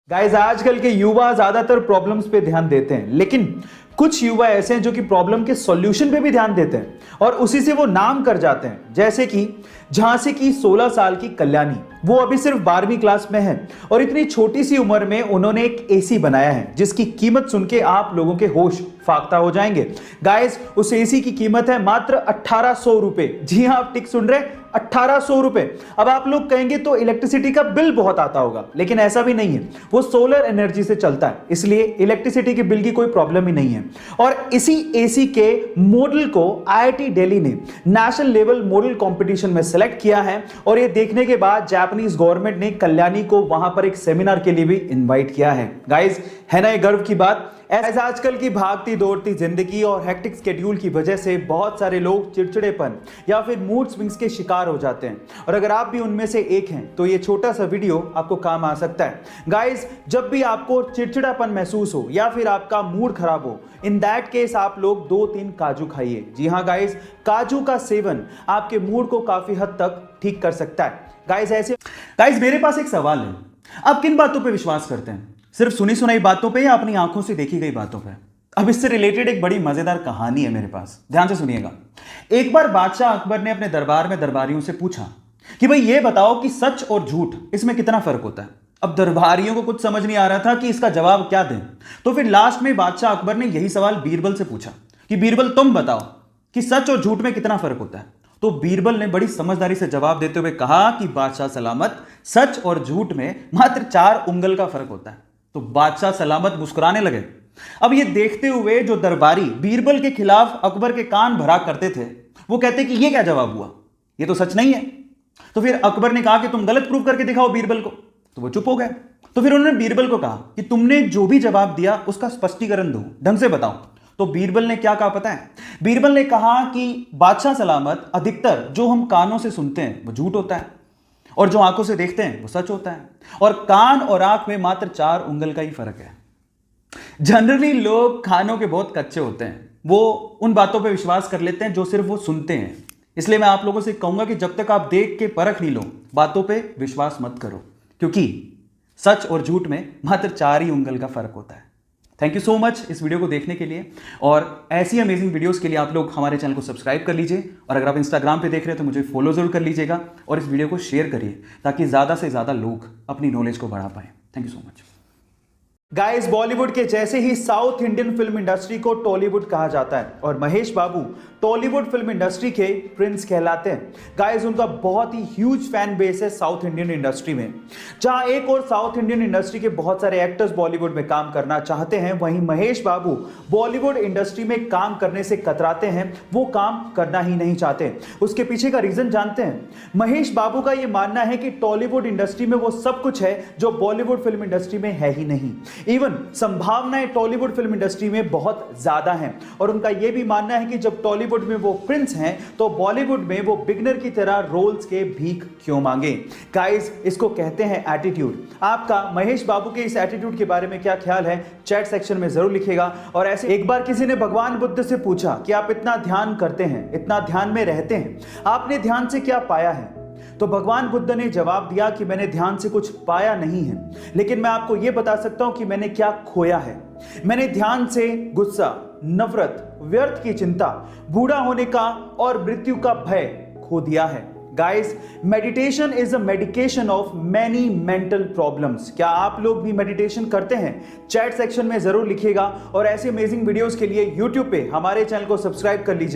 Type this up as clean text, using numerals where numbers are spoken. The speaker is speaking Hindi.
गाइस आजकल के युवा ज्यादातर प्रॉब्लम्स पे ध्यान देते हैं, लेकिन कुछ युवा ऐसे हैं जो कि प्रॉब्लम के सॉल्यूशन पे भी ध्यान देते हैं और उसी से वो नाम कर जाते हैं। जैसे कि झांसी की 16 साल की कल्याणी, वो अभी सिर्फ 12वीं क्लास में है और इतनी छोटी सी उम्र में उन्होंने एक एसी बनाया है जिसकी कीमत सुन के आप लोगों के होश फाख्ता हो जाएंगे। गाइस उस एसी की कीमत है मात्र 1800 रुपए। जी हाँ, आप ठीक सुन रहे, 1800 रुपए। अब आप लोग कहेंगे तो इलेक्ट्रिसिटी का बिल बहुत आता होगा, लेकिन ऐसा भी नहीं है। वो सोलर एनर्जी से चलता है, इसलिए इलेक्ट्रिसिटी के बिल की कोई प्रॉब्लम ही नहीं है। और इसी एसी के मॉडल को आईआईटी दिल्ली ने नेशनल लेवल मॉडल कंपटीशन में सेलेक्ट किया है और ये देखने के बाद जापानीज गवर्नमेंट ने कल्याणी को वहां पर एक सेमिनार के लिए भी इनवाइट किया है। गाइस, है ना ये गर्व की बात। ऐसा आजकल की भागती दौड़ती जिंदगी और हेक्टिक स्केड्यूल की वजह से बहुत सारे लोग चिड़चिड़ेपन या फिर मूड स्विंग्स के शिकार हो जाते हैं, और अगर आप भी उनमें से एक हैं तो ये छोटा सा वीडियो आपको काम आ सकता है। गाइस, जब भी आपको चिड़चिड़ापन महसूस हो या फिर आपका मूड खराब हो, इन दैट केस आप लोग 2-3 काजू खाइए। जी हाँ गाइस, काजू का सेवन आपके मूड को काफी हद तक ठीक कर सकता है। गाइस मेरे पास एक सवाल है, आप किन बातों पर विश्वास करते हैं? सिर्फ सुनी सुनाई बातों पे या अपनी आंखों से देखी गई बातों पे? अब इससे रिलेटेड एक बड़ी मजेदार कहानी है मेरे पास, ध्यान से सुनिएगा। एक बार बादशाह अकबर ने अपने दरबार में दरबारियों से पूछा कि भाई ये बताओ कि सच और झूठ इसमें कितना फर्क होता है। अब दरबारियों को कुछ समझ नहीं आ रहा था कि इसका जवाब क्या दें, तो फिर लास्ट में बादशाह अकबर ने यही सवाल बीरबल से पूछा कि बीरबल तुम बताओ कि सच और झूठ में कितना फर्क होता है। तो बीरबल ने बड़ी समझदारी से जवाब देते हुए कहा कि बादशाह सलामत, सच और झूठ में मात्र 4 उंगल का फर्क होता है। तो बादशाह सलामत मुस्कुराने लगे। अब ये देखते हुए जो दरबारी बीरबल के खिलाफ अकबर के कान भरा करते थे, वो कहते कि ये क्या जवाब हुआ, ये तो सच नहीं है। तो फिर अकबर ने कहा कि तुम गलत प्रूव करके दिखाओ बीरबल को। तो वो चुप हो गए। तो फिर उन्होंने बीरबल को कहा कि तुमने जो भी जवाब दिया उसका स्पष्टीकरण दो, ढंग से बताओ। तो बीरबल ने क्या कहा पता है? बीरबल ने कहा कि बादशाह सलामत, अधिकतर जो हम कानों से सुनते हैं वो झूठ होता है और जो आंखों से देखते हैं वो सच होता है, और कान और आंख में मात्र 4 उंगल का ही फर्क है। जनरली लोग कानों के बहुत कच्चे होते हैं, वो उन बातों पे विश्वास कर लेते हैं जो सिर्फ वो सुनते हैं। इसलिए मैं आप लोगों से कहूंगा कि जब तक आप देख के परख नहीं लो, बातों पे विश्वास मत करो, क्योंकि सच और झूठ में मात्र 4 ही उंगल का फर्क होता है। थैंक यू सो मच इस वीडियो को देखने के लिए, और ऐसी अमेजिंग वीडियोस के लिए आप लोग हमारे चैनल को सब्सक्राइब कर लीजिए, और अगर आप इंस्टाग्राम पे देख रहे हैं तो मुझे फॉलो जरूर कर लीजिएगा, और इस वीडियो को शेयर करिए ताकि ज़्यादा से ज़्यादा लोग अपनी नॉलेज को बढ़ा पाएं। Thank you so much. Guys, Bollywood के जैसे ही साउथ इंडियन फिल्म इंडस्ट्री को टॉलीवुड कहा जाता है, और महेश बाबू टॉलीवुड फिल्म इंडस्ट्री के प्रिंस कहलाते हैं। गाइस, उनका बहुत ही ह्यूज फैन बेस है साउथ इंडियन इंडस्ट्री में। जहां एक और साउथ इंडियन इंडस्ट्री के बहुत सारे एक्टर्स बॉलीवुड में काम करना चाहते हैं, वहीं महेश बाबू बॉलीवुड इंडस्ट्री में काम करने से कतराते हैं, वो काम करना ही नहीं चाहते। उसके पीछे का रीजन जानते हैं? महेश बाबू का यह मानना है कि टॉलीवुड इंडस्ट्री में वो सब कुछ है जो बॉलीवुड फिल्म इंडस्ट्री में है ही नहीं। इवन संभावनाएं टॉलीवुड फिल्म इंडस्ट्री में बहुत ज्यादा हैं, और उनका यह भी मानना है कि जब टॉलीवुड में वो प्रिंस हैं तो बॉलीवुड में वो बिगनर की तरह रोल्स के भीख क्यों मांगे। गाइस, इसको कहते हैं एटीट्यूड। आपका महेश बाबू के इस एटीट्यूड के बारे में क्या ख्याल है, चैट सेक्शन में जरूर लिखिएगा। और ऐसे एक बार किसी ने भगवान बुद्ध से पूछा कि आप इतना ध्यान करते हैं, इतना ध्यान में रहते हैं, आपने ध्यान से क्या पाया है? तो भगवान बुद्ध ने जवाब दिया कि मैंने ध्यान से कुछ पाया नहीं है, लेकिन मैं आपको यह बता सकता हूं कि मैंने क्या खोया है। मैंने ध्यान से गुस्सा, नफरत, व्यर्थ की चिंता, बूढ़ा होने का और मृत्यु का भय खो दिया है। Guys, meditation is a medication of many mental problems. क्या आप लोग भी मेडिटेशन करते हैं? चैट सेक्शन में जरूर लिखिएगा, और ऐसे अमेजिंग वीडियोस के लिए यूट्यूब पे हमारे चैनल को सब्सक्राइब कर लीजिएगा।